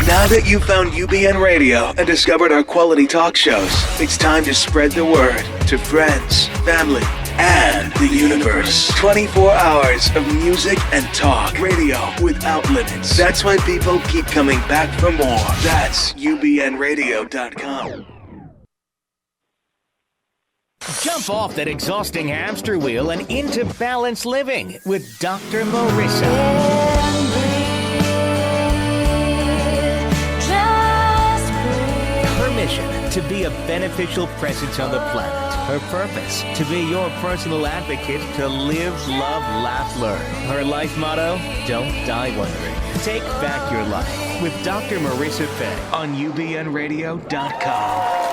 Now that you've found UBN Radio and discovered our quality talk shows, it's time to spread the word to friends, family, and the universe. 24 hours of music and talk. Radio without limits. That's why people keep coming back for more. That's ubnradio.com. Jump off that exhausting hamster wheel and into balanced living with Dr. Marissa. Her mission, to be a beneficial presence on the planet. Her purpose, to be your personal advocate to live, love, laugh, learn. Her life motto, don't die wondering. Take back your life with Dr. Marissa Fay on ubnradio.com.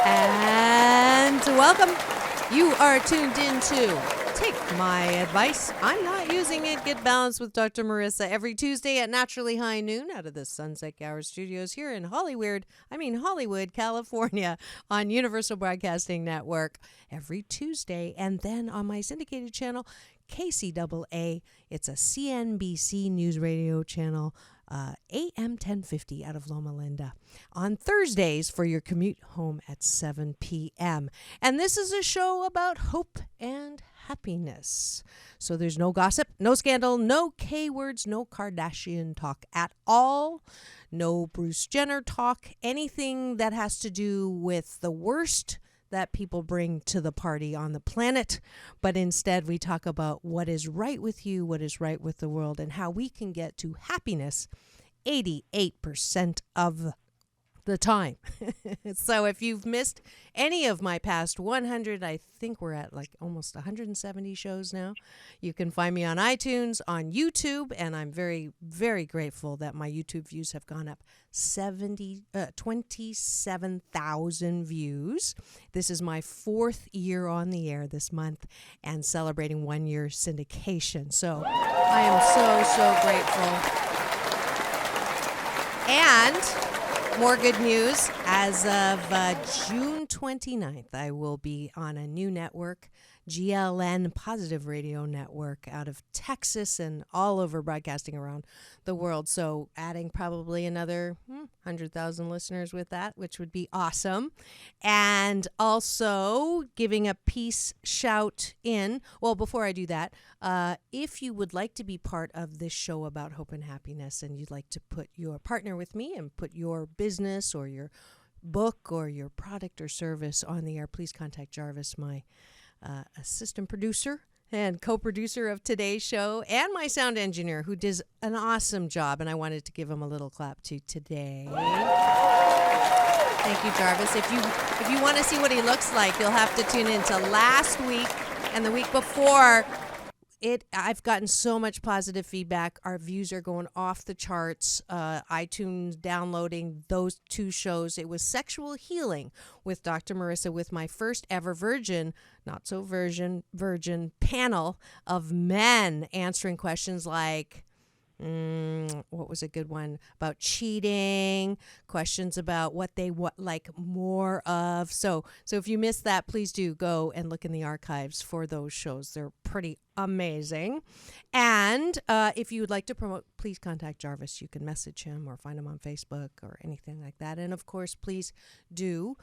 And welcome. You are tuned into Take My Advice. I'm not using it. Get balanced with Dr. Marissa every Tuesday at naturally high noon out of the Sunset Gower Studios here in Hollywood, California on Universal Broadcasting Network every Tuesday. And then on my syndicated channel, KCAA. It's a CNBC News Radio channel. AM 1050 out of Loma Linda on Thursdays for your commute home at 7 p.m. And this is a show about hope and happiness. So there's no gossip, no scandal, no K-words, no Kardashian talk at all, no Bruce Jenner talk, anything that has to do with the worst that people bring to the party on the planet. But instead, we talk about what is right with you, what is right with the world, and how we can get to happiness 88% of the time. So if you've missed any of my past 100, I think we're at like almost 170 shows now. You can find me on iTunes, on YouTube, and I'm very, very grateful that my YouTube views have gone up 27,000 views. This is my 4th year on the air this month and celebrating 1 year syndication. So I am so grateful. And more good news. As of June 29th, I will be on a new network, GLN Positive Radio Network out of Texas and all over broadcasting around the world. So adding probably another 100,000 listeners with that, which would be awesome. And also giving a peace shout in. Well, before I do that, if you would like to be part of this show about hope and happiness and you'd like to put your partner with me and put your business or your book or your product or service on the air, please contact Jarvis, my assistant producer and co-producer of today's show, and my sound engineer who does an awesome job, and I wanted to give him a little clap to today. Thank you, Jarvis. If you want to see what he looks like, you'll have to tune into last week and the week before. I've gotten so much positive feedback. Our views are going off the charts. iTunes downloading those 2 shows. It was Sexual Healing with Dr. Marissa, with my first ever virgin panel of men answering questions like, what was a good one about cheating, questions about what they like more of. So if you missed that, please do go and look in the archives for those shows. They're pretty amazing. And if you would like to promote, please contact Jarvis. You can message him or find him on Facebook or anything like that. And of course, please do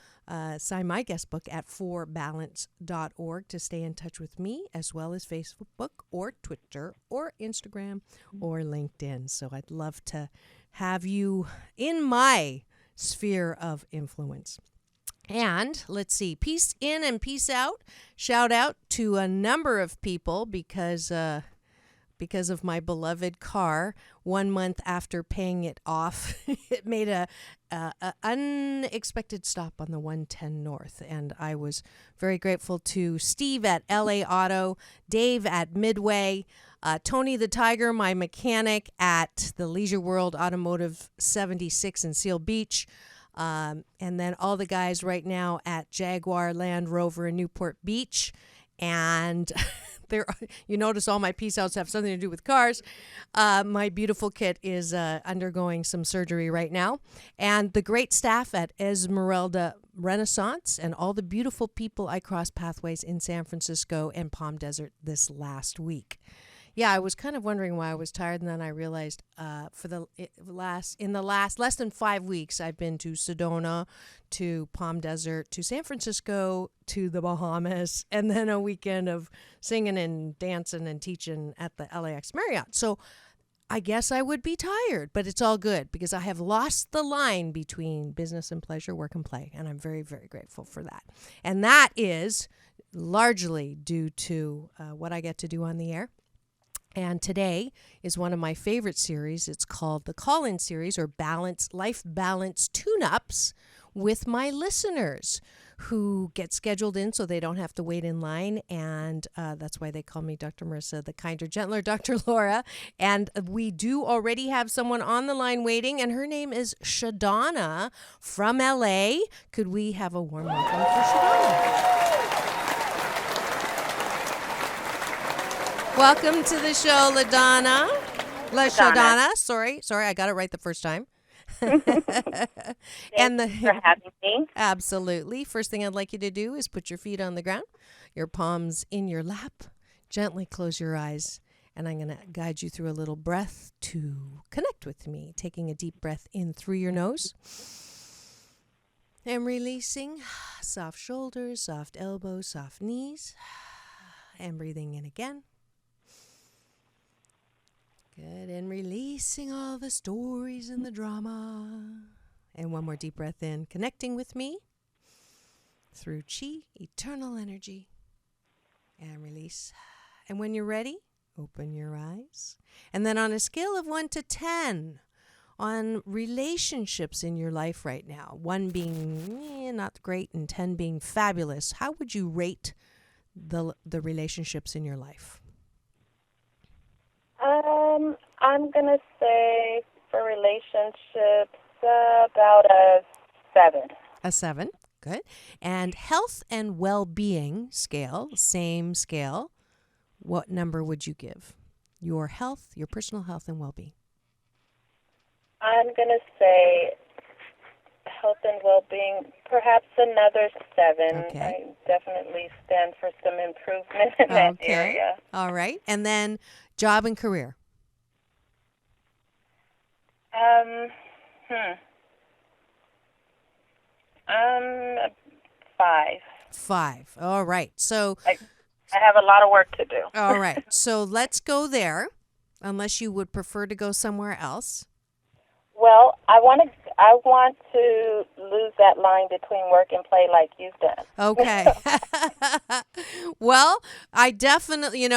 sign my guest book at forbalance.org to stay in touch with me, as well as Facebook or Twitter or Instagram or LinkedIn. So I'd love to have you in my sphere of influence. And let's see, peace in and peace out. Shout out to a number of people because of my beloved car. 1 month after paying it off, it made a unexpected stop on the 110 North. And I was very grateful to Steve at LA Auto, Dave at Midway, Tony the Tiger, my mechanic at the Leisure World Automotive 76 in Seal Beach, and then all the guys right now at Jaguar Land Rover in Newport Beach. And you notice all my peace outs have something to do with cars. My beautiful kit is undergoing some surgery right now. And the great staff at Esmeralda Renaissance and all the beautiful people I crossed pathways in San Francisco and Palm Desert this last week. Yeah, I was kind of wondering why I was tired, and then I realized in the last less than 5 weeks, I've been to Sedona, to Palm Desert, to San Francisco, to the Bahamas, and then a weekend of singing and dancing and teaching at the LAX Marriott. So I guess I would be tired, but it's all good because I have lost the line between business and pleasure, work and play, and I'm very, very grateful for that. And that is largely due to what I get to do on the air. And today is one of my favorite series. It's called the Call-In Series, or Life Balance Tune-Ups with my listeners who get scheduled in so they don't have to wait in line. And that's why they call me Dr. Marissa, the kinder, gentler Dr. Laura. And we do already have someone on the line waiting, and her name is Shadana from LA. Could we have a warm welcome for Shadana? Welcome to the show, LaDonna. Shadana. Sorry, I got it right the first time. Thanks for having me. Absolutely. First thing I'd like you to do is put your feet on the ground, your palms in your lap, gently close your eyes, and I'm going to guide you through a little breath to connect with me. Taking a deep breath in through your nose and releasing. Soft shoulders, soft elbows, soft knees, and breathing in again. Good, and releasing all the stories and the drama. And one more deep breath in, connecting with me through chi, eternal energy, and release. And when you're ready, open your eyes. And then on a scale of 1 to 10, on relationships in your life right now, 1 being not great and 10 being fabulous, how would you rate the relationships in your life? I'm going to say for relationships, about a 7. A 7, good. And health and well-being scale, same scale, what number would you give? Your health, your personal health and well-being. I'm going to say health and well-being, perhaps another 7. Okay. I definitely stand for some improvement in that area. All right. And then job and career. 5. 5. All right. So I have a lot of work to do. all right. So let's go there, unless you would prefer to go somewhere else. Well, I want to lose that line between work and play like you've done. Okay. Well, I definitely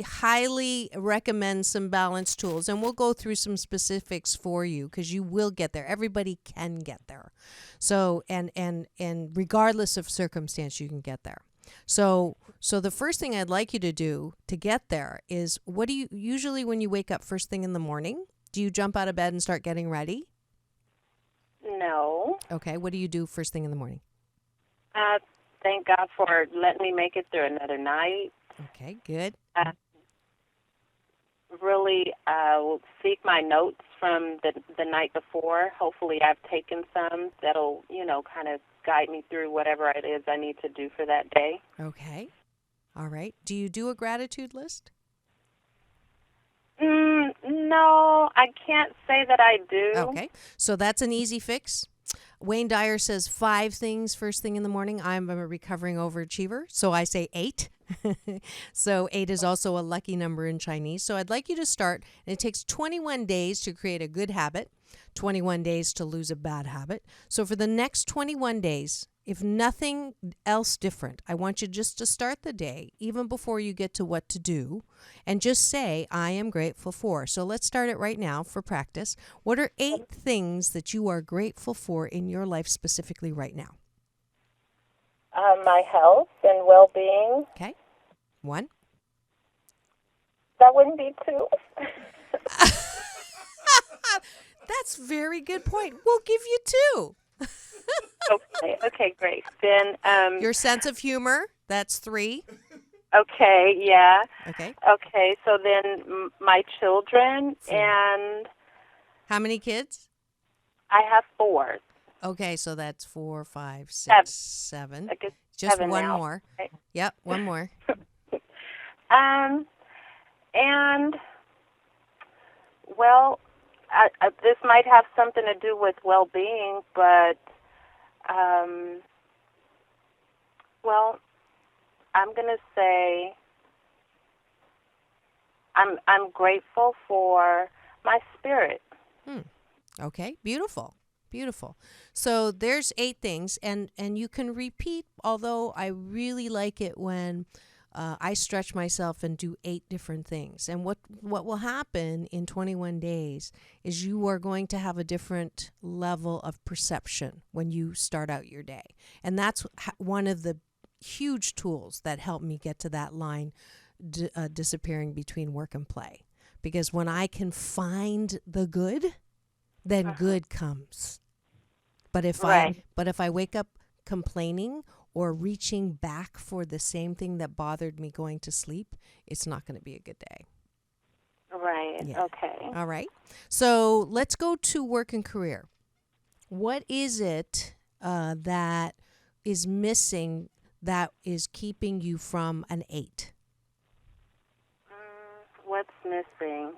highly recommend some balance tools, and we'll go through some specifics for you because you will get there. Everybody can get there. So, and regardless of circumstance, you can get there. So the first thing I'd like you to do to get there is, what do you usually, when you wake up first thing in the morning, do you jump out of bed and start getting ready? No. Okay. What do you do first thing in the morning? Thank God for letting me make it through another night. Okay, good. Really seek my notes from the night before. Hopefully I've taken some that'll, kind of guide me through whatever it is I need to do for that day. Okay. All right. Do you do a gratitude list? No, I can't say that I do. Okay. So that's an easy fix. Wayne Dyer says 5 things first thing in the morning. I'm a recovering overachiever, so I say 8. So 8 is also a lucky number in Chinese. So I'd like you to start, and it takes 21 days to create a good habit, 21 days to lose a bad habit. So for the next 21 days, if nothing else different, I want you just to start the day, even before you get to what to do, and just say, I am grateful for. So let's start it right now for practice. What are 8 things that you are grateful for in your life specifically right now? My health and well-being. Okay. 1. That wouldn't be 2. That's a very good point. We'll give you 2. Okay, great. Then Your sense of humor, that's 3. Okay, yeah. Okay. Okay, so then my children, 4. and How many kids? I have 4. Okay, so that's 4, 5, 6, 7. I guess Just 7 one now. more. Okay. Yep, one more. And, well, this might have something to do with well-being, but, well, I'm going to say I'm grateful for my spirit. Okay, beautiful. Beautiful. So there's 8 things, and you can repeat, although I really like it when I stretch myself and do 8 different things. And what will happen in 21 days is you are going to have a different level of perception when you start out your day. And that's one of the huge tools that helped me get to that line disappearing between work and play. Because when I can find the good, then good comes. But if I wake up complaining or reaching back for the same thing that bothered me going to sleep, it's not going to be a good day. Right. Yeah. Okay. All right. So let's go to work and career. What is it that is missing that is keeping you from an 8? What's missing?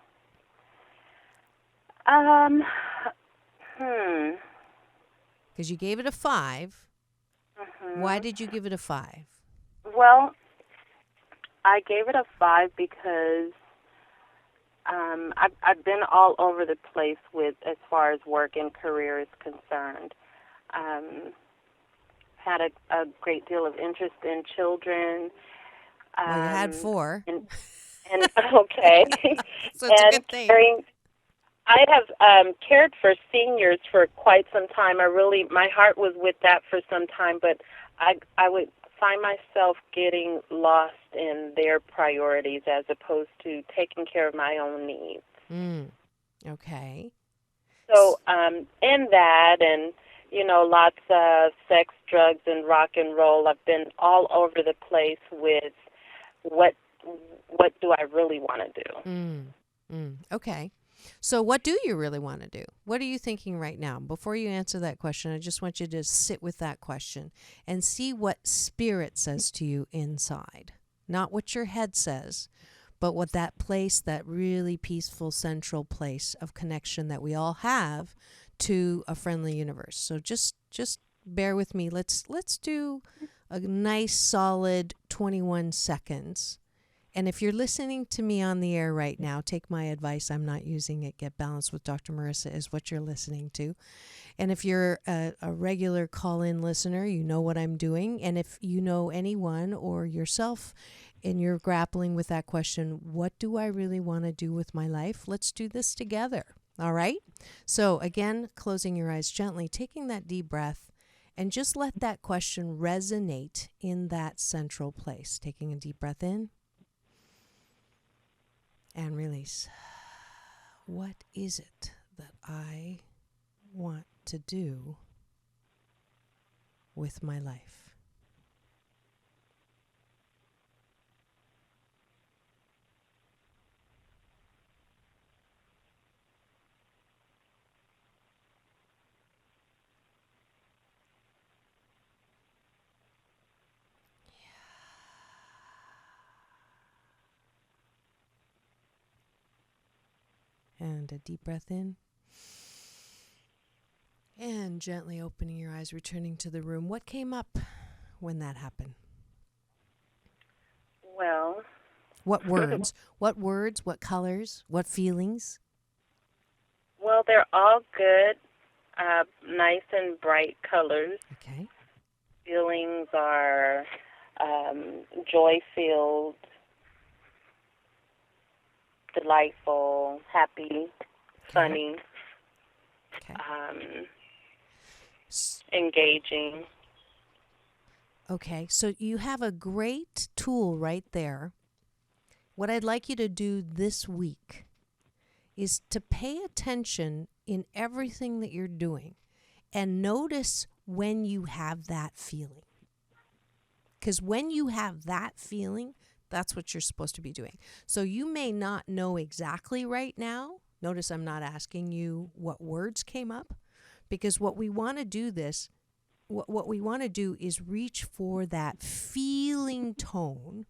Because you gave it a 5. Why did you give it a 5? Well, I gave it a 5 because I've been all over the place with as far as work and career is concerned. Had a great deal of interest in children. Well, you had 4. And okay. So it's a good thing. I have cared for seniors for quite some time. My heart was with that for some time, but I would find myself getting lost in their priorities as opposed to taking care of my own needs. Okay. So in that and, lots of sex, drugs, and rock and roll, I've been all over the place with what do I really want to do. Okay. So what do you really want to do? What are you thinking right now? Before you answer that question, I just want you to sit with that question and see what spirit says to you inside. Not what your head says, but what that place, that really peaceful central place of connection that we all have to a friendly universe. So just bear with me. Let's do a nice solid 21 seconds. And if you're listening to me on the air right now, take my advice. I'm not using it. Get Balanced with Dr. Marissa is what you're listening to. And if you're a regular call-in listener, you know what I'm doing. And if you know anyone or yourself and you're grappling with that question, what do I really want to do with my life? Let's do this together. All right? So again, closing your eyes gently, taking that deep breath, and just let that question resonate in that central place. Taking a deep breath in. And release. What is it that I want to do with my life? And a deep breath in. And gently opening your eyes, returning to the room. What came up when that happened? Well. What words? What words? What colors? What feelings? Well, they're all good, nice and bright colors. Okay. Feelings are joy-filled, delightful, happy, funny, engaging. Okay, so you have a great tool right there. What I'd like you to do this week is to pay attention in everything that you're doing and notice when you have that feeling. Because when you have that feeling, that's what you're supposed to be doing. So you may not know exactly right now. Notice I'm not asking you what words came up, because what we want to do is reach for that feeling tone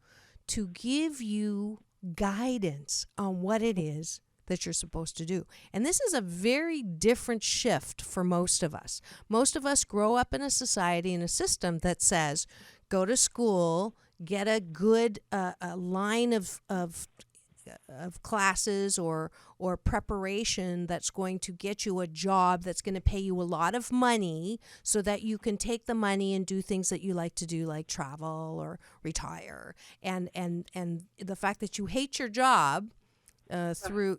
to give you guidance on what it is that you're supposed to do. And this is a very different shift for most of us. Most of us grow up in a society, in a system that says, go to school, get a good a line of classes or preparation that's going to get you a job that's going to pay you a lot of money so that you can take the money and do things that you like to do, like travel or retire. And the fact that you hate your job through,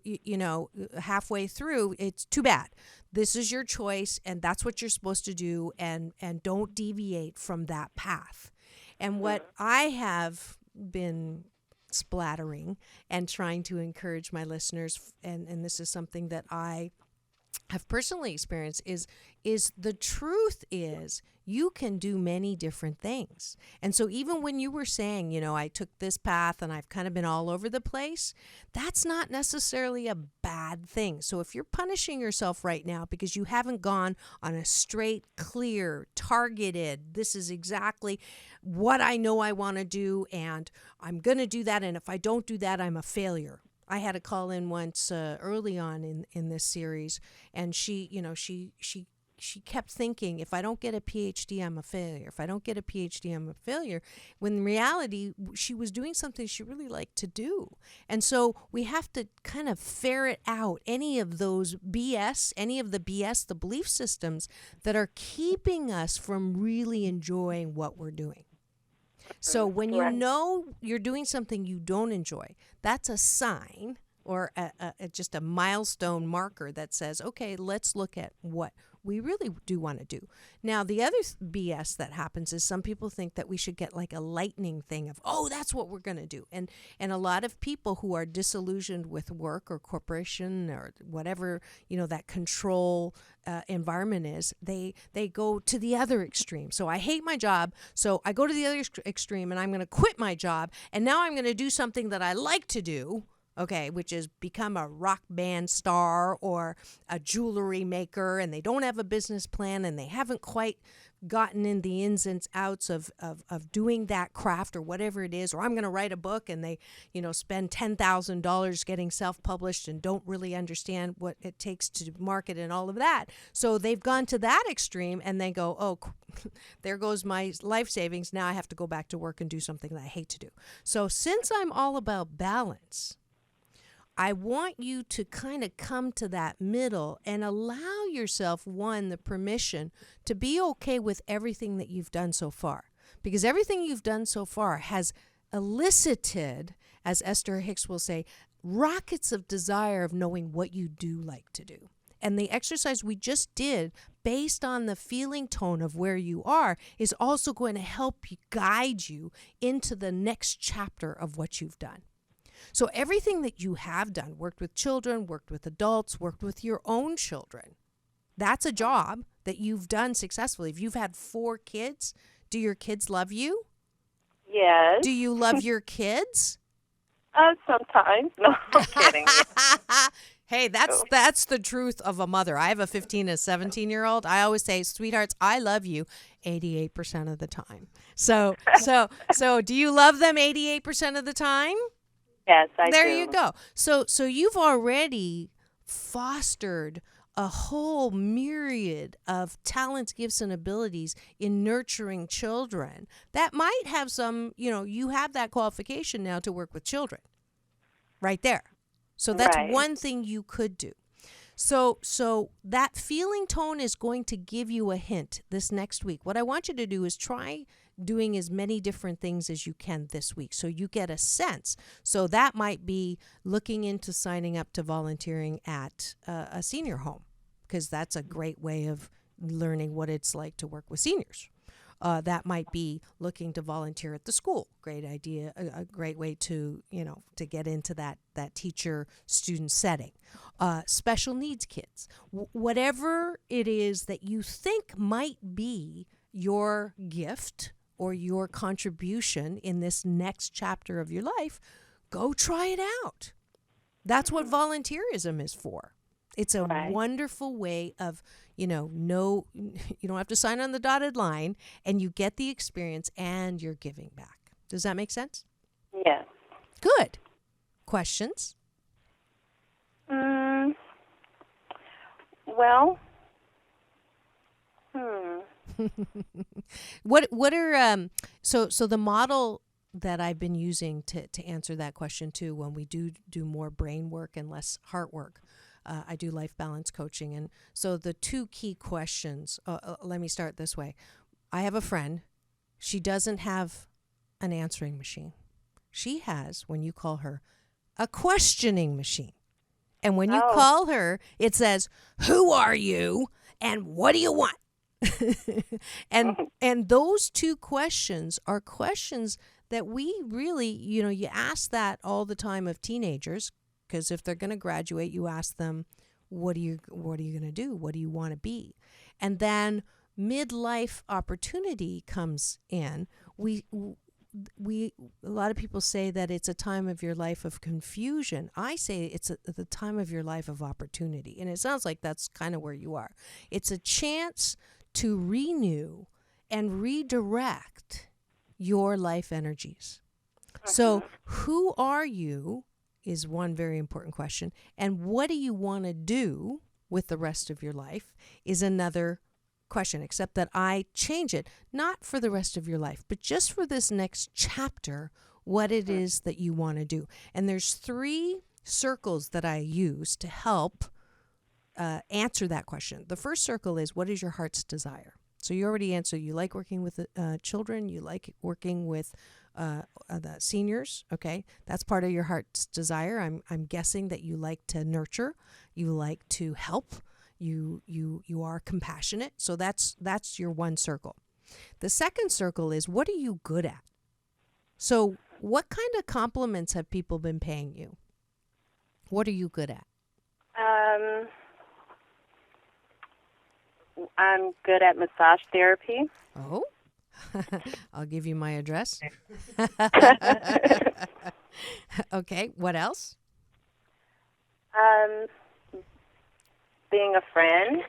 halfway through, it's too bad. This is your choice, and that's what you're supposed to do, and don't deviate from that path. And what I have been splattering and trying to encourage my listeners, and this is something that I have personally experienced, is the truth is you can do many different things. And so even when you were saying, I took this path and I've kind of been all over the place, that's not necessarily a bad thing. So if you're punishing yourself right now because you haven't gone on a straight, clear, targeted, this is exactly what I know I want to do and I'm going to do that, and if I don't do that, I'm a failure. I had a call in once early on in this series, and she kept thinking, if I don't get a PhD, I'm a failure. If I don't get a PhD, I'm a failure. When in reality, she was doing something she really liked to do. And so we have to kind of ferret out any of those BS, the belief systems that are keeping us from really enjoying what we're doing. So when you know you're doing something you don't enjoy, that's a sign or just a milestone marker that says, okay, let's look at what we really do want to do. Now, the other BS that happens is some people think that we should get like a lightning thing of, oh, that's what we're going to do. And a lot of people who are disillusioned with work or corporation or whatever, that control environment is, they go to the other extreme. So I hate my job, so I go to the other extreme and I'm going to quit my job, and now I'm going to do something that I like to do. Okay, which is become a rock band star or a jewelry maker, and they don't have a business plan and they haven't quite gotten in the ins and outs of doing that craft or whatever it is. Or I'm going to write a book, and they, spend $10,000 getting self-published and don't really understand what it takes to market and all of that. So they've gone to that extreme and they go, oh, there goes my life savings. Now I have to go back to work and do something that I hate to do. So since I'm all about balance, I want you to kind of come to that middle and allow yourself, the permission to be okay with everything that you've done so far. Because everything you've done so far has elicited, as Esther Hicks will say, rockets of desire of knowing what you do like to do. And the exercise we just did, based on the feeling tone of where you are, is also going to help you guide you into the next chapter of what you've done. So everything that you have done, worked with children, worked with adults, worked with your own children, that's a job that you've done successfully. If you've had 4 kids, do your kids love you? Yes. Do you love your kids? Sometimes. No, I'm kidding. Hey, that's the truth of a mother. I have a 15 and 17-year-old. I always say, sweethearts, I love you 88% of the time. So do you love them 88% of the time? Yes, I do. There you go. So you've already fostered a whole myriad of talents, gifts, and abilities in nurturing children that might have some, you have that qualification now to work with children right there. So that's one thing you could do. So that feeling tone is going to give you a hint this next week. What I want you to do is try doing as many different things as you can this week so you get a sense. So that might be looking into signing up to volunteering at a senior home, because that's a great way of learning what it's like to work with seniors. That might be looking to volunteer at the school. Great idea, a great way to, to get into that teacher-student setting. Special needs kids. Whatever it is that you think might be your gift or your contribution in this next chapter of your life, go try it out. That's what volunteerism is for. It's a wonderful way of, you don't have to sign on the dotted line, and you get the experience and you're giving back. Does that make sense? Yes. Good. questions? Well, What are so the model that I've been using to answer that question too, when we do more brain work and less heart work, I do life balance coaching, and so the two key questions. Let me start this way. I have a friend. She doesn't have an answering machine. She has, when you call her, a questioning machine. And when you call her, it says, "Who are you and what do you want?" and those two questions are questions that we really, you ask that all the time of teenagers, because if they're going to graduate, you ask them, what are you going to do? What do you want to be? And then midlife opportunity comes in. A lot of people say that it's a time of your life of confusion. I say it's the time of your life of opportunity. And it sounds like that's kind of where you are. It's a chance to renew and redirect your life energies. So who are you is one very important question. And what do you want to do with the rest of your life is another question, except that I change it, not for the rest of your life, but just for this next chapter, what it is that you want to do. And there's 3 circles that I use to help answer that question. The first circle is, what is your heart's desire? So you already answered, you like working with children, you like working with the seniors, okay? That's part of your heart's desire. I'm guessing that you like to nurture, you like to help, you are compassionate. So that's your one circle. The second circle is, what are you good at? So what kind of compliments have people been paying you? What are you good at? I'm good at massage therapy. Oh, I'll give you my address. Okay, what else? Being a friend.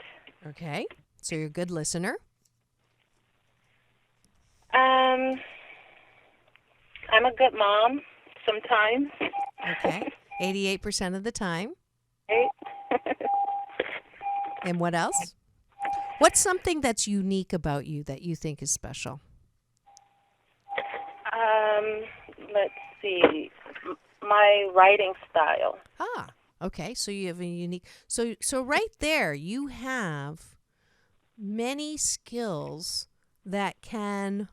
Okay, so you're a good listener. I'm a good mom sometimes. Okay, 88% of the time. Right? And what else? What's something that's unique about you that you think is special? Let's see. My writing style. Ah, okay. So you have a unique. So right there, you have many skills that can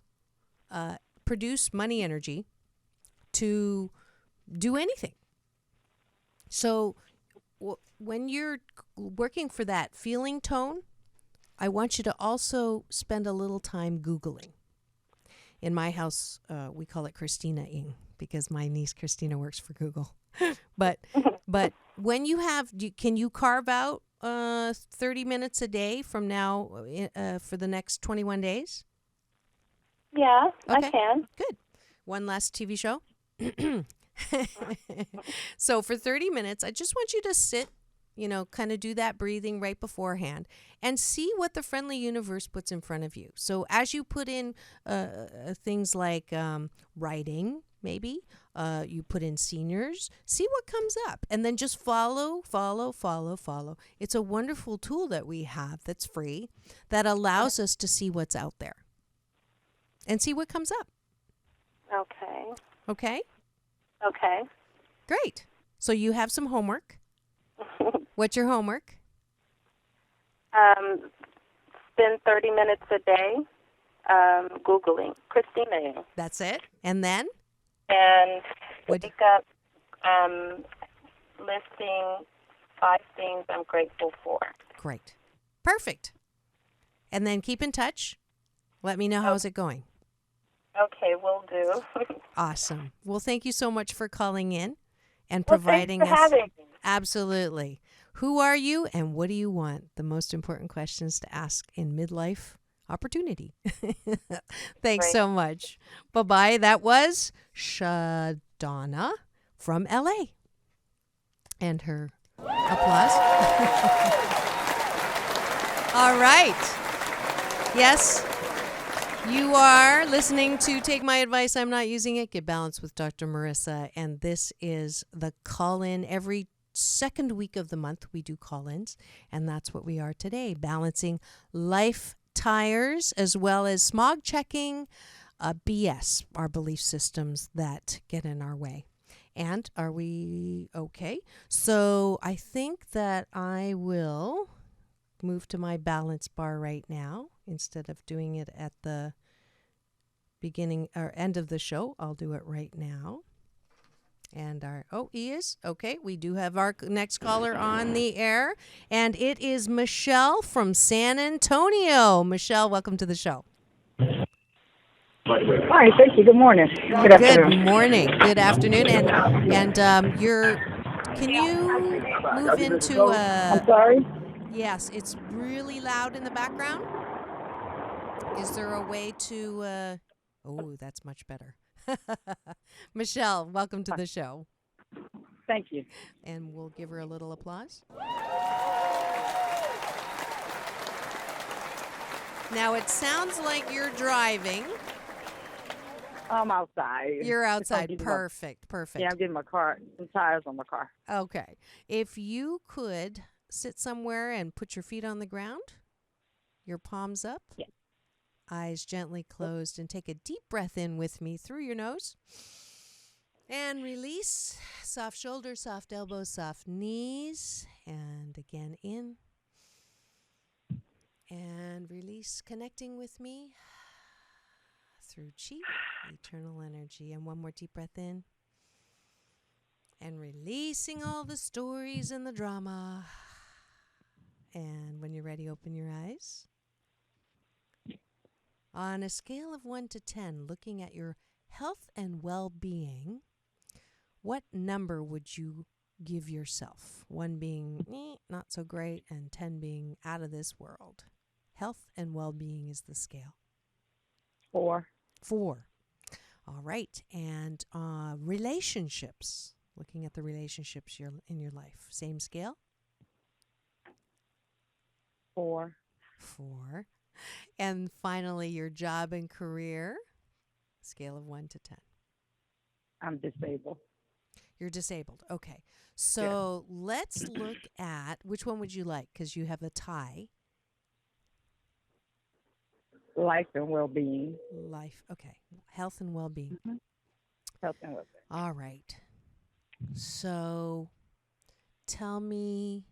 produce money energy to do anything. So when you're working for that feeling tone, I want you to also spend a little time Googling. In my house, we call it Christina-ing because my niece Christina works for Google. But when you have, can you carve out 30 minutes a day from now for the next 21 days? Yeah, Okay. I can. Good. One last TV show. So for 30 minutes, I just want you to sit, kind of do that breathing right beforehand and see what the friendly universe puts in front of you. So as you put in things like writing, maybe, you put in seniors, see what comes up, and then just follow. It's a wonderful tool that we have that's free that allows us to see what's out there and see what comes up. Okay. Okay? Okay. Great. So you have some homework. What's your homework? Spend 30 minutes a day Googling Christina. That's it. And then? And What- wake up listing 5 things I'm grateful for. Great. Perfect. And then keep in touch. Let me know how's it going. Okay, will do. Awesome. Well, thank you so much for calling in and Well, providing thanks for us. having me. Absolutely. Who are you and what do you want? The most important questions to ask in midlife opportunity. Thanks Right. so much. Bye-bye. That was Shadonna from LA. And her applause. All right. Yes. You are listening to Take My Advice, I'm Not Using It, Get Balanced with Dr. Marissa, and this is the call-in. Every second week of the month we do call-ins, and that's what we are today, balancing life tires as well as smog checking BS, our belief systems that get in our way. And are we okay? So I think that I will move to my balance bar right now instead of doing it at the beginning or end of the show. I'll do it right now. And he is okay. We do have our next caller on the air, and it is Michelle from San Antonio. Michelle, welcome to the show. Hi, thank you. Good morning. Good afternoon. Good morning. Good afternoon. And can you move into I'm sorry? Yes, it's really loud in the background. Is there a way to that's much better. Michelle, welcome to the show. Thank you. And we'll give her a little applause. Now, it sounds like you're driving. I'm outside. You're outside. Perfect. Yeah, I'm getting some tires on my car. Okay. If you could sit somewhere and put your feet on the ground, your palms up, eyes gently closed, and take a deep breath in with me through your nose. And release. Soft shoulders, soft elbows, soft knees. And again, in. And release, connecting with me through chi, eternal energy. And one more deep breath in. And releasing all the stories and the drama. And when you're ready, open your eyes. On a scale of 1 to 10, looking at your health and well-being, what number would you give yourself? 1 being not so great and 10 being out of this world. Health and well-being is the scale. 4. 4. All right. And relationships, looking at the relationships in your life, same scale? 4. 4. And finally, your job and career, scale of 1 to 10. I'm disabled. You're disabled. Okay. So let's look at, which one would you like? Because you have a tie. Life and well-being. Life. Okay. Health and well-being. Mm-hmm. Health and well-being. All right. So tell me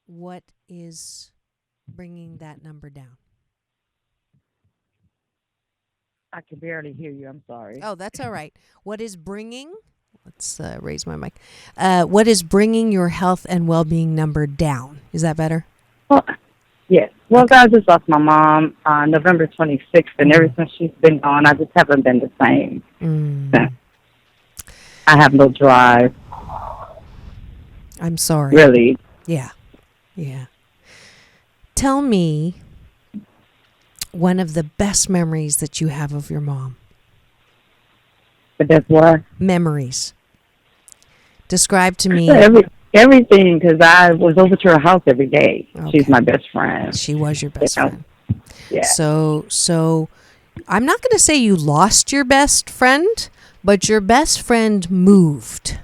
what is bringing that number down. I can barely hear you. I'm sorry. Oh, that's all right. What is bringing? Let's raise my mic. What is bringing your health and well-being number down? Is that better? Well, yes. Well, I just lost my mom on November 26th, and ever since she's been gone, I just haven't been the same. I have no drive. I'm sorry. Really? Yeah. Tell me one of the best memories that you have of your mom. But that's what? Memories. Describe to me. Everything, because I was over to her house every day. Okay. She's my best friend. She was your best friend. Yeah. So I'm not going to say you lost your best friend, but your best friend moved.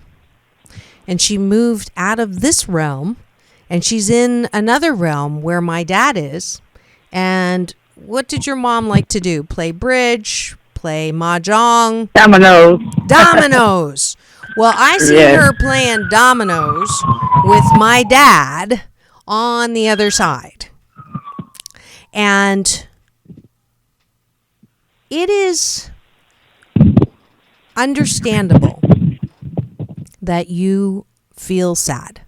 And she moved out of this realm, and she's in another realm where my dad is. And what did your mom like to do? Play bridge, play mahjong? Dominoes. Well, I see her playing dominoes with my dad on the other side. And it is understandable that you feel sad,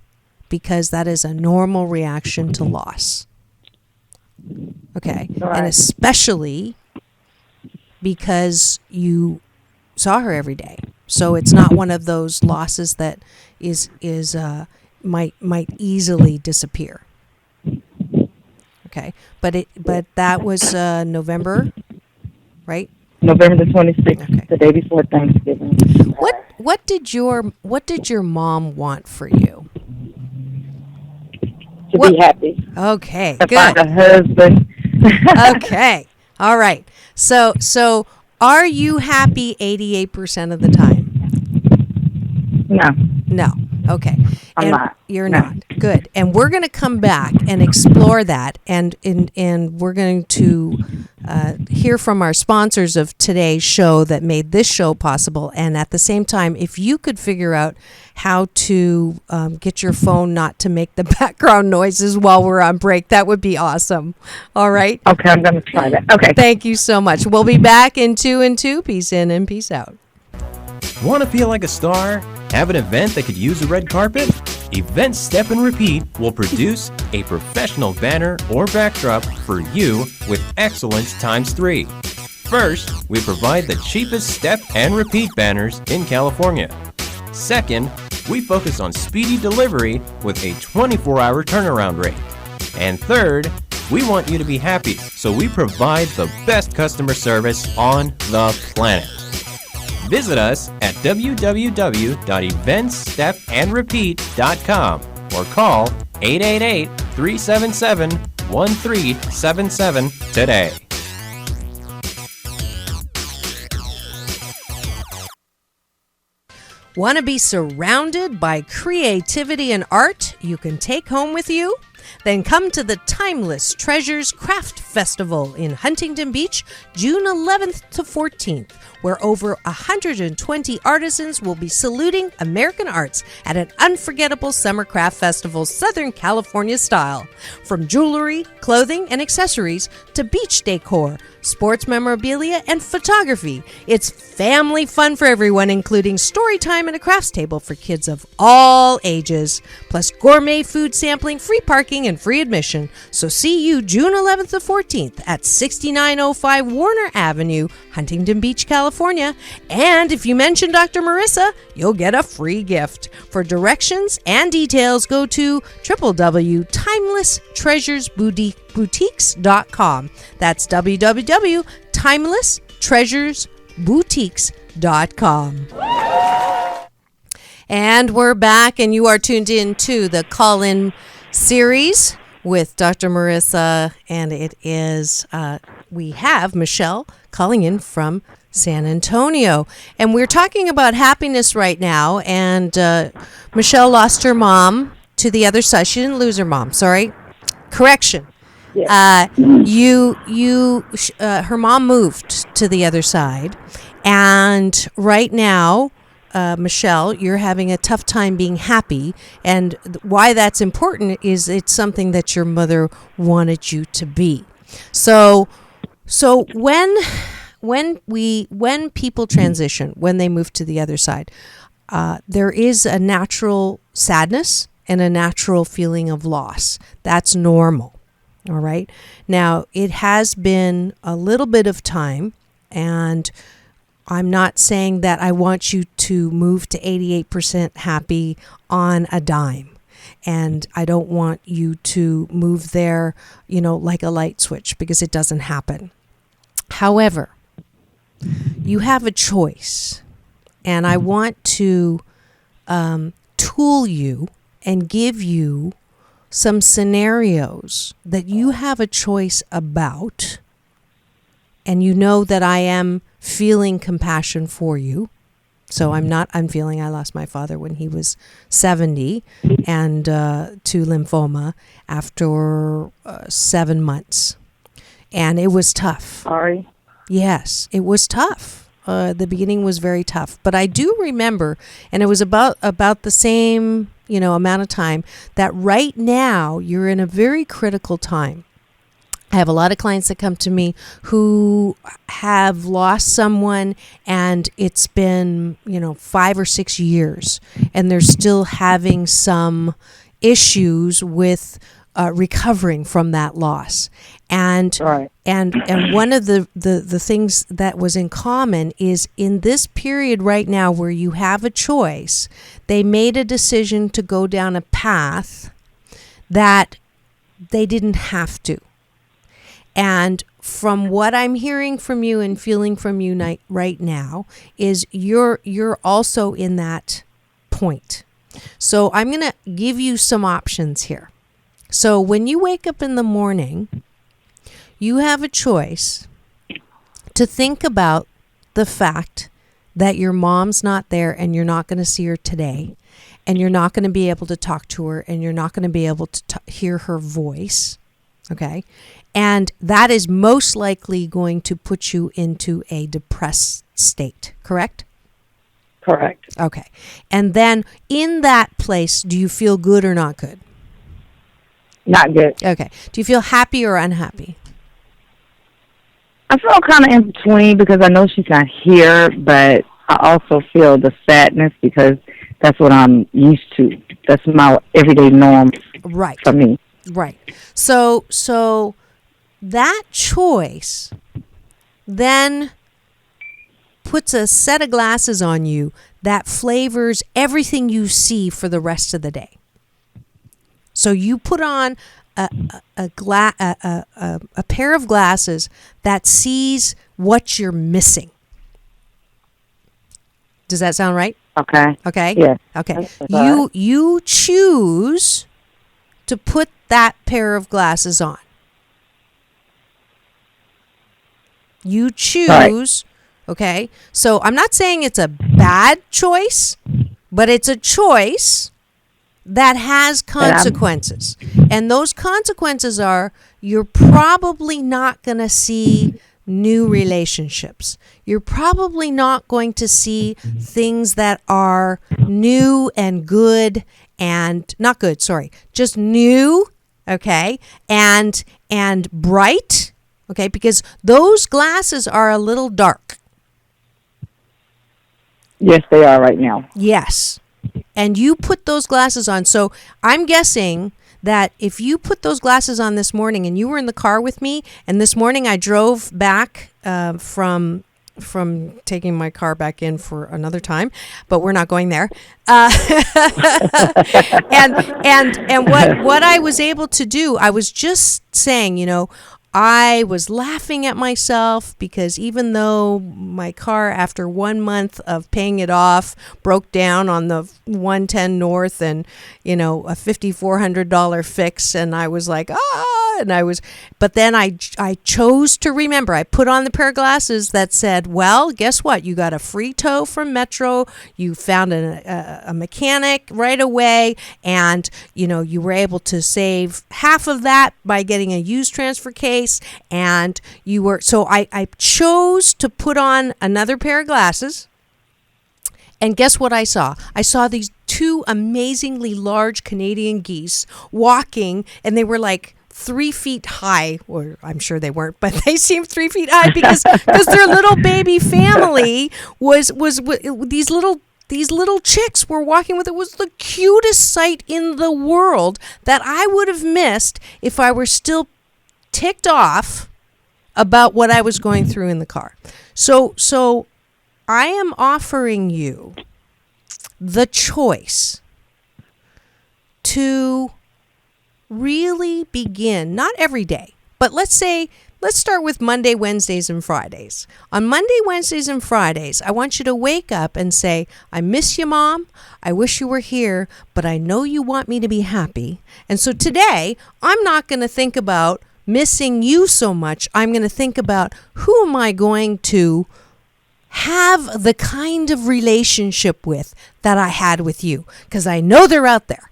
because that is a normal reaction to loss. Okay. Right. And especially because you saw her every day. So it's not one of those losses that might easily disappear. Okay. But that was November, right? November the 26th, okay. The day before Thanksgiving. What did your mom want for you? To be happy. Okay, to good. find a husband. Okay. All right. So are you happy 88% of the time? No, No. Okay. I'm not. You're No. not. Good. And we're going to come back and explore that, and we're going to hear from our sponsors of today's show that made this show possible. And at the same time, if you could figure out how to get your phone not to make the background noises while we're on break, that would be awesome. All right. Okay, I'm going to try that. Okay. Thank you so much. We'll be back in 2 and 2. Peace in and peace out. Want to feel like a star? Have an event that could use a red carpet? Event Step and Repeat will produce a professional banner or backdrop for you with excellence times 3. First, we provide the cheapest step and repeat banners in California. Second, we focus on speedy delivery with a 24-hour turnaround rate. And third, we want you to be happy, so we provide the best customer service on the planet. Visit us at www.eventstepandrepeat.com or call 888-377-1377 today. Want to be surrounded by creativity and art you can take home with you? Then come to the Timeless Treasures Craft Festival in Huntington Beach, June 11th to 14th, where over 120 artisans will be saluting American arts at an unforgettable summer craft festival, Southern California style. From jewelry, clothing, and accessories to beach decor, sports memorabilia, and photography, it's family fun for everyone, including story time and a crafts table for kids of all ages, plus gourmet food sampling, free parking, and free admission. So see you June 11th to 14th at 6905 Warner Avenue, Huntington Beach, California. And if you mention Dr. Marissa, you'll get a free gift. For directions and details, go to www.timelesstreasuresboutiques.com. That's www.timelesstreasuresboutiques.com. And we're back, and you are tuned in to the Call-In series with Dr. Marissa, and it is, we have Michelle calling in from San Antonio. And we're talking about happiness right now, and Michelle lost her mom to the other side. She didn't lose her mom, sorry. Correction. Yes. Her mom moved to the other side, and right now, Michelle, you're having a tough time being happy, and why that's important is it's something that your mother wanted you to be. So when people transition, when they move to the other side, there is a natural sadness and a natural feeling of loss. That's normal. All right. Now, it has been a little bit of time, and I'm not saying that I want you to move to 88% happy on a dime. And I don't want you to move there, like a light switch, because it doesn't happen. However, you have a choice. And I want to tool you and give you some scenarios that you have a choice about. And you know that I am feeling compassion for you. So I'm feeling I lost my father when he was 70 and to lymphoma after 7 months. And it was tough. Sorry. Yes, it was tough. The beginning was very tough. But I do remember, and it was about the same, amount of time, that right now you're in a very critical time. I have a lot of clients that come to me who have lost someone, and it's been, 5 or 6 years, and they're still having some issues with recovering from that loss. And Right. and one of the things that was in common is in this period right now where you have a choice, they made a decision to go down a path that they didn't have to. And from what I'm hearing from you and feeling from you right now is you're also in that point. So I'm going to give you some options here. So when you wake up in the morning, you have a choice to think about the fact that your mom's not there and you're not going to see her today, and you're not going to be able to talk to her, and you're not going to be able to hear her voice, okay? And that is most likely going to put you into a depressed state, correct? Correct. Okay. And then in that place, do you feel good or not good? Not good. Okay. Do you feel happy or unhappy? I feel kind of in between because I know she's not here, but I also feel the sadness because that's what I'm used to. That's my everyday norm for me. Right. So that choice then puts a set of glasses on you that flavors everything you see for the rest of the day. So you put on a pair of glasses that sees what you're missing. Does that sound right? Okay. Okay? Yeah. Okay. You choose to put that pair of glasses on. You choose, okay? So I'm not saying it's a bad choice, but it's a choice that has consequences. And those consequences are you're probably not going to see new relationships. You're probably not going to see things that are new and good and not good, sorry, just new, okay? And bright, okay? Because those glasses are a little dark. Yes, they are right now. Yes. And you put those glasses on. So I'm guessing that if you put those glasses on this morning and you were in the car with me, and this morning I drove back from taking my car back in for another time, but we're not going there. And what I was able to do, I was just saying, you know, I was laughing at myself because even though my car, after 1 month of paying it off, broke down on the 110 North and, you know, a $5,400 fix, and I was like, but then I chose to remember. I put on the pair of glasses that said, well, guess what? You got a free tow from Metro. You found a mechanic right away, and, you know, you were able to save half of that by getting a used transfer case. And you were, so I chose to put on another pair of glasses. And guess what I saw? I saw these two amazingly large Canadian geese walking, and they were like 3 feet high, or I'm sure they weren't, but they seemed 3 feet high because their little baby family was these little chicks were walking with it. Was the cutest sight in the world that I would have missed if I were still ticked off about what I was going through in the car. So I am offering you the choice to really begin, not every day, but let's start with Monday, Wednesdays, and Fridays. On Monday, Wednesdays, and Fridays, I want you to wake up and say, I miss you, Mom. I wish you were here, but I know you want me to be happy. And so today, I'm not going to think about missing you so much. I'm going to think about who am I going to have the kind of relationship with that I had with you, because I know they're out there.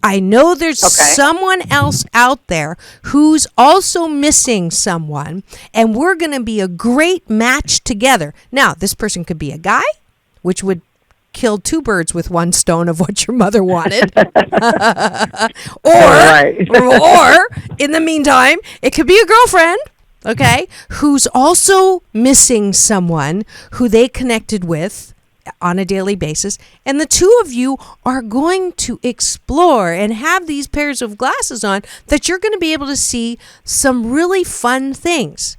I know there's someone else out there who's also missing someone, and we're going to be a great match together. Now, this person could be a guy, which would kill two birds with one stone of what your mother wanted. or in the meantime, it could be a girlfriend, okay, who's also missing someone who they connected with on a daily basis, and the two of you are going to explore and have these pairs of glasses on that you're going to be able to see some really fun things.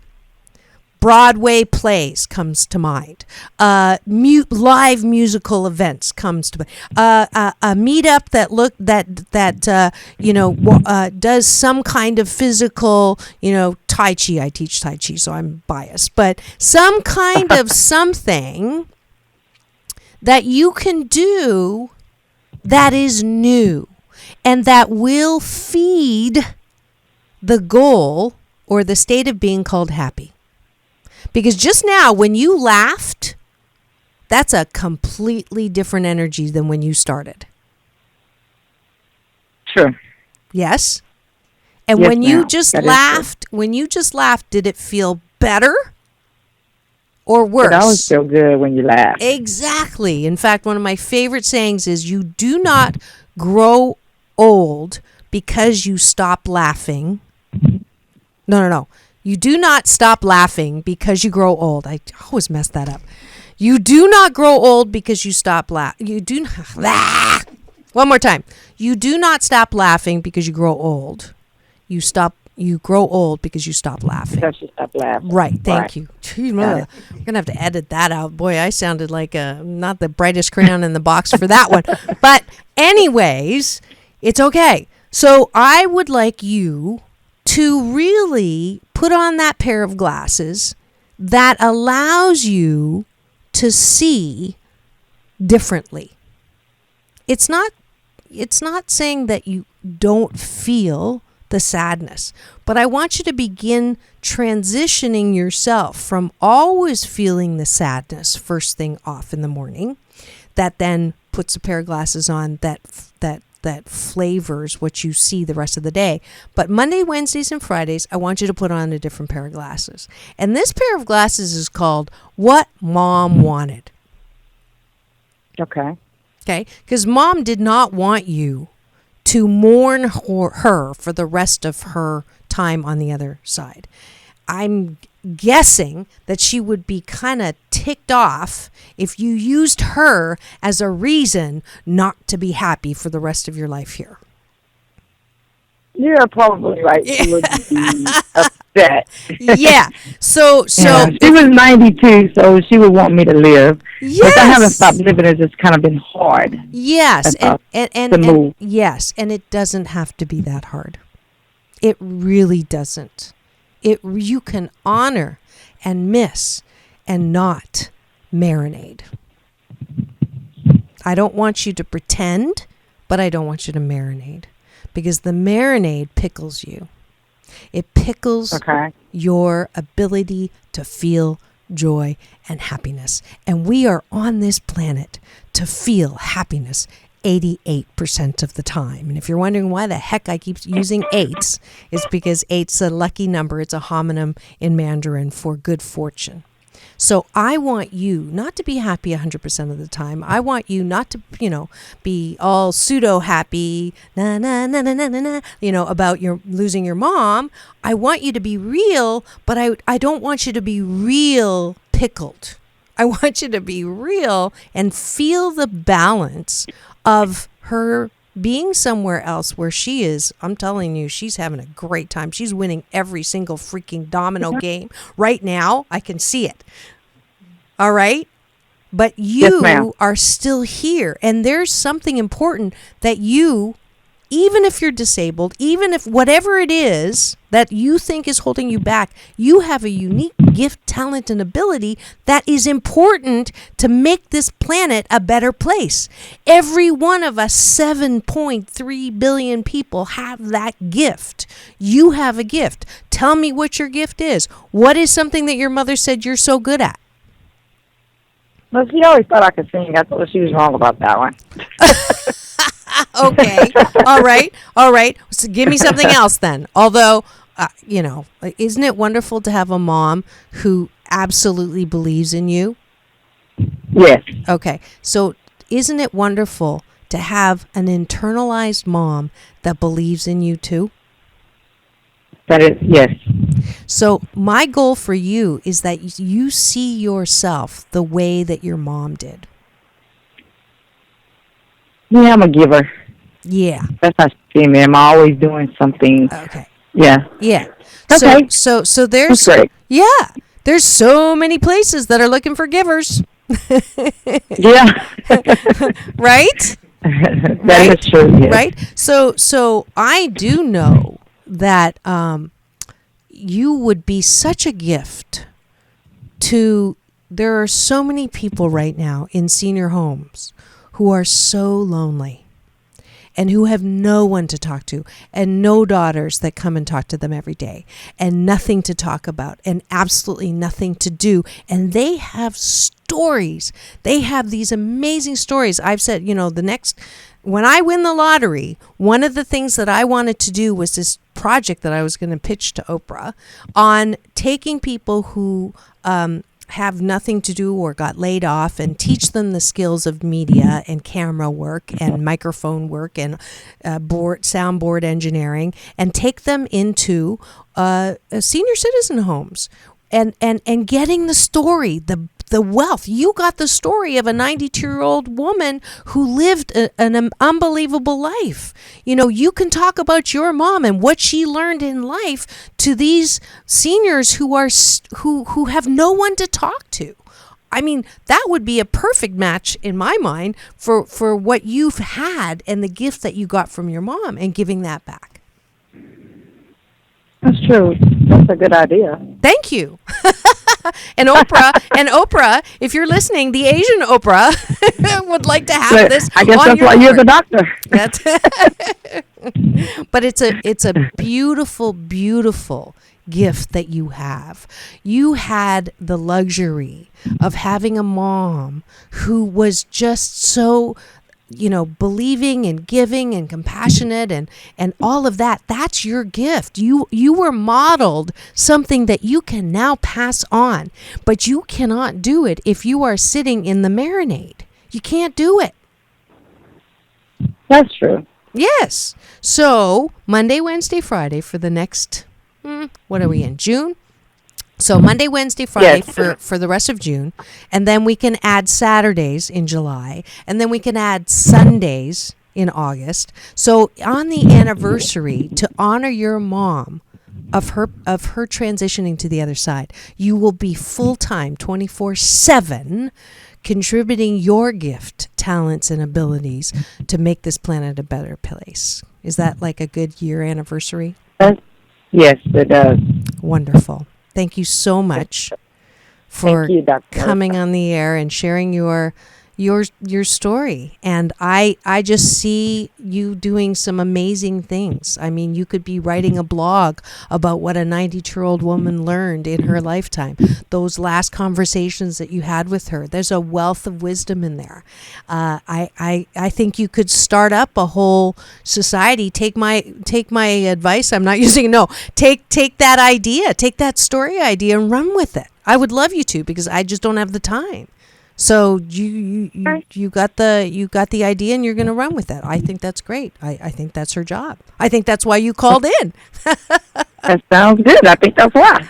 Broadway plays comes to mind. Live musical events comes to mind. A meetup that does some kind of physical, Tai Chi. I teach Tai Chi, so I'm biased, but some kind of something that you can do that is new and that will feed the goal or the state of being called happy. Because just now, when you laughed, that's a completely different energy than when you started. Sure. Yes? And Yes, when you ma'am. just That is laughed, did it feel better or worse? It always feel good when you laugh. Exactly. In fact, one of my favorite sayings is you do not grow old because you stop laughing. No. You do not stop laughing because you grow old. I always mess that up. You do not grow old because you stop laughing. You do not. One more time. You do not stop laughing because you grow old. You grow old because you stop laughing. Because you stop laughing. Right. Thank you. Gee, we're gonna have to edit that out. Boy, I sounded like not the brightest crayon in the box for that one. But anyways, it's okay. So I would like you to really put on that pair of glasses that allows you to see differently. It's not saying that you don't feel the sadness, but I want you to begin transitioning yourself from always feeling the sadness first thing off in the morning, that then puts a pair of glasses on that flavors what you see the rest of the day. But Monday, Wednesdays, and Fridays, I want you to put on a different pair of glasses. And this pair of glasses is called What Mom Wanted. Okay. Okay? Because Mom did not want you to mourn her for the rest of her time on the other side. I'm guessing that she would be kind of ticked off if you used her as a reason not to be happy for the rest of your life here. You're probably right. She would be upset. Yeah. So yeah. She was 92, so she would want me to live. Yes. But I haven't stopped living. It's just kind of been hard. Yes. To move. Yes. And it doesn't have to be that hard. It really doesn't. You can honor and miss and not marinate. I don't want you to pretend, but I don't want you to marinate. Because the marinade pickles you. It pickles your ability to feel joy and happiness. And we are on this planet to feel happiness 88% of the time. And if you're wondering why the heck I keep using eights, it's because eight's a lucky number. It's a homonym in Mandarin for good fortune. So I want you not to be happy 100% of the time. I want you not to, be all pseudo happy, about your losing your mom. I want you to be real, but I don't want you to be real pickled. I want you to be real and feel the balance of her being somewhere else where she is. I'm telling you, she's having a great time. She's winning every single freaking domino game. Right now, I can see it. All right? But you are still here. And there's something important that you, even if you're disabled, even if whatever it is that you think is holding you back, you have a unique gift, talent, and ability that is important to make this planet a better place. Every one of us, 7.3 billion people, have that gift. You have a gift. Tell me what your gift is. What is something that your mother said you're so good at? Well, she always thought I could sing. I thought she was wrong about that one. Okay. All right. So give me something else then. Although, isn't it wonderful to have a mom who absolutely believes in you? Yes. Okay. So isn't it wonderful to have an internalized mom that believes in you too? That is, yes. So my goal for you is that you see yourself the way that your mom did. Yeah, I'm a giver. Yeah. That's how she see me. I'm always doing something. Okay. Yeah. Yeah. Okay. So there's That's great. Yeah. There's so many places that are looking for givers. Yeah. Right? That is true. Yes. Right? So I do know that you would be such a gift to. There are so many people right now in senior homes who are so lonely. and who have no one to talk to, and no daughters that come and talk to them every day, and nothing to talk about, and absolutely nothing to do. And they have stories. They have these amazing stories. I've said, when I win the lottery, one of the things that I wanted to do was this project that I was going to pitch to Oprah on taking people who have nothing to do or got laid off and teach them the skills of media and camera work and microphone work and soundboard engineering, and take them into senior citizen homes and getting the story, the wealth. You got the story of a 92-year-old woman who lived an unbelievable life. You can talk about your mom and what she learned in life to these seniors who have no one to talk to. I mean, that would be a perfect match in my mind for what you've had and the gift that you got from your mom, and giving that back. That's true. That's a good idea. Thank you. And Oprah, if you're listening, the Asian Oprah would like to have this. I guess that's why you're the doctor. But it's a beautiful, beautiful gift that you have. You had the luxury of having a mom who was just so, believing and giving and compassionate and all of that. That's your gift. You were modeled something that you can now pass on, but you cannot do it if you are sitting in the marinade. You can't do it. That's true. Yes. So Monday, Wednesday, Friday for the next, what are we in, June? So Monday, Wednesday, Friday for the rest of June. And then we can add Saturdays in July. And then we can add Sundays in August. So on the anniversary, to honor your mom of her transitioning to the other side, you will be full-time, 24/7, contributing your gift, talents, and abilities to make this planet a better place. Is that like a good year anniversary? Yes, it does. Wonderful. Thank you so much for coming on the air and sharing your story. And I just see you doing some amazing things. I mean, you could be writing a blog about what a 92-year-old woman learned in her lifetime. Those last conversations that you had with her, there's a wealth of wisdom in there. I think you could start up a whole society. Take my advice. I'm not using it. No, take that idea, take that story idea and run with it. I would love you to, because I just don't have the time. So you got the idea and you're going to run with it. I think that's great. I think that's her job. I think that's why you called in. That sounds good. I think that's why.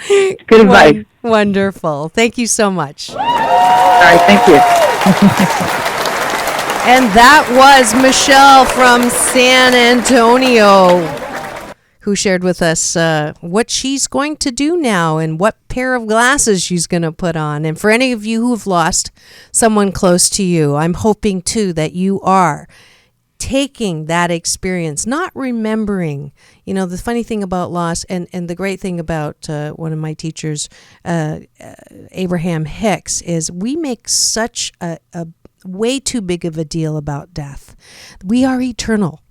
Good advice. Wonderful. Thank you so much. All right. Thank you. And that was Michelle from San Antonio, who shared with us what she's going to do now and what pair of glasses she's going to put on. And for any of you who have lost someone close to you, I'm hoping too that you are taking that experience, not remembering. The funny thing about loss and the great thing about one of my teachers, Abraham Hicks, is we make such a way too big of a deal about death. We are eternal.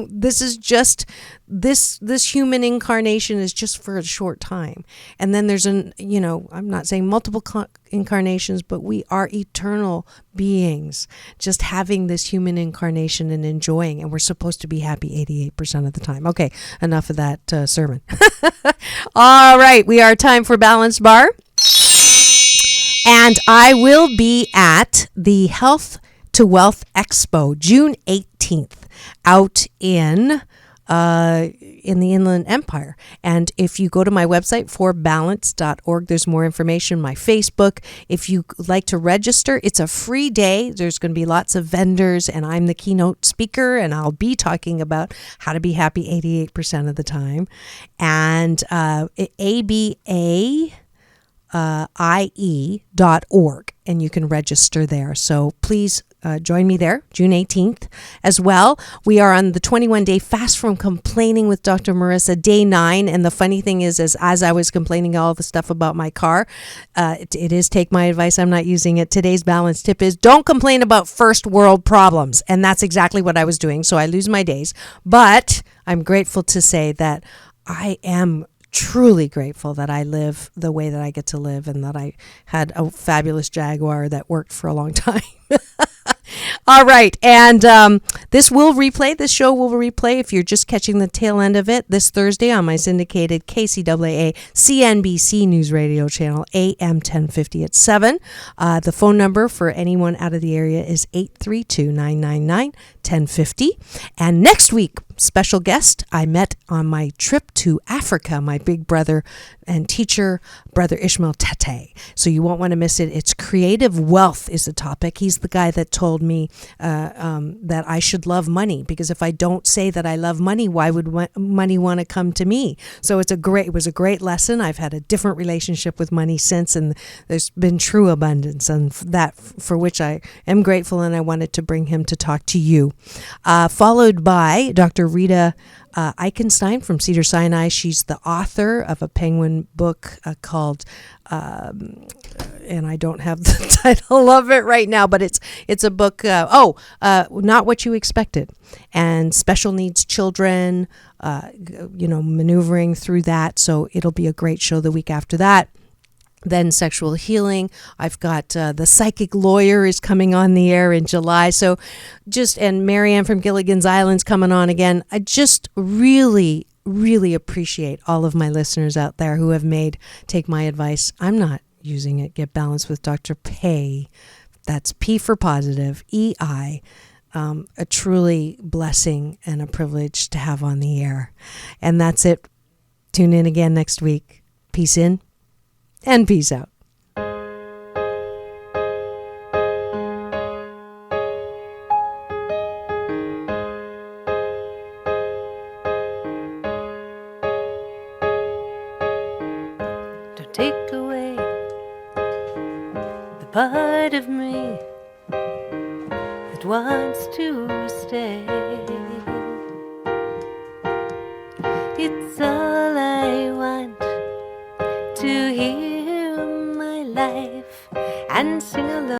This is just this human incarnation is just for a short time, and then there's I'm not saying multiple incarnations, but we are eternal beings just having this human incarnation and enjoying, and we're supposed to be happy 88% of the time. Okay, enough of that sermon. All right, we are time for Balanced Bar, and I will be at the Health to Wealth Expo June 18th. Out in the Inland Empire. And if you go to my website, forbalance.org, there's more information. My Facebook, if you like to register, it's a free day. There's going to be lots of vendors, and I'm the keynote speaker, and I'll be talking about how to be happy 88% of the time. And ABAIE.org, and you can register there. So please join me there, June 18th as well. We are on the 21-day fast from complaining with Dr. Marissa, day 9. And the funny thing is, as I was complaining all the stuff about my car, it is take my advice. I'm not using it. Today's balance tip is don't complain about first world problems. And that's exactly what I was doing. So I lose my days. But I'm grateful to say that I am truly grateful that I live the way that I get to live and that I had a fabulous Jaguar that worked for a long time. All right. And this show will replay if you're just catching the tail end of it this Thursday on my syndicated KCAA CNBC News Radio channel, AM 1050 at 7. The phone number for anyone out of the area is 832-999-1050. And next week, special guest I met on my trip to Africa, my big brother and teacher, Brother Ishmael Tete. So you won't want to miss it. It's creative wealth is the topic. He's the guy that told me that I should love money, because if I don't say that I love money, why would money want to come to me? So it was a great lesson. I've had a different relationship with money since, and there's been true abundance, and that for which I am grateful, and I wanted to bring him to talk to you. Followed by Dr. Rita Eichenstein from Cedar Sinai. She's the author of a Penguin book called, and I don't have the title of it right now, but it's a book, Not What You Expected, and special needs children, maneuvering through that. So it'll be a great show the week after that. Then sexual healing. I've got the psychic lawyer is coming on the air in July. So and Marianne from Gilligan's Island's coming on again. I just really, really appreciate all of my listeners out there who have take my advice. I'm not using it. Get Balanced with Dr. Pei. That's P for positive, EI. A truly blessing and a privilege to have on the air. And that's it. Tune in again next week. Peace in. And peace out. Don't take away the part of me that wants to stay. It's all I want to hear my life and sing along.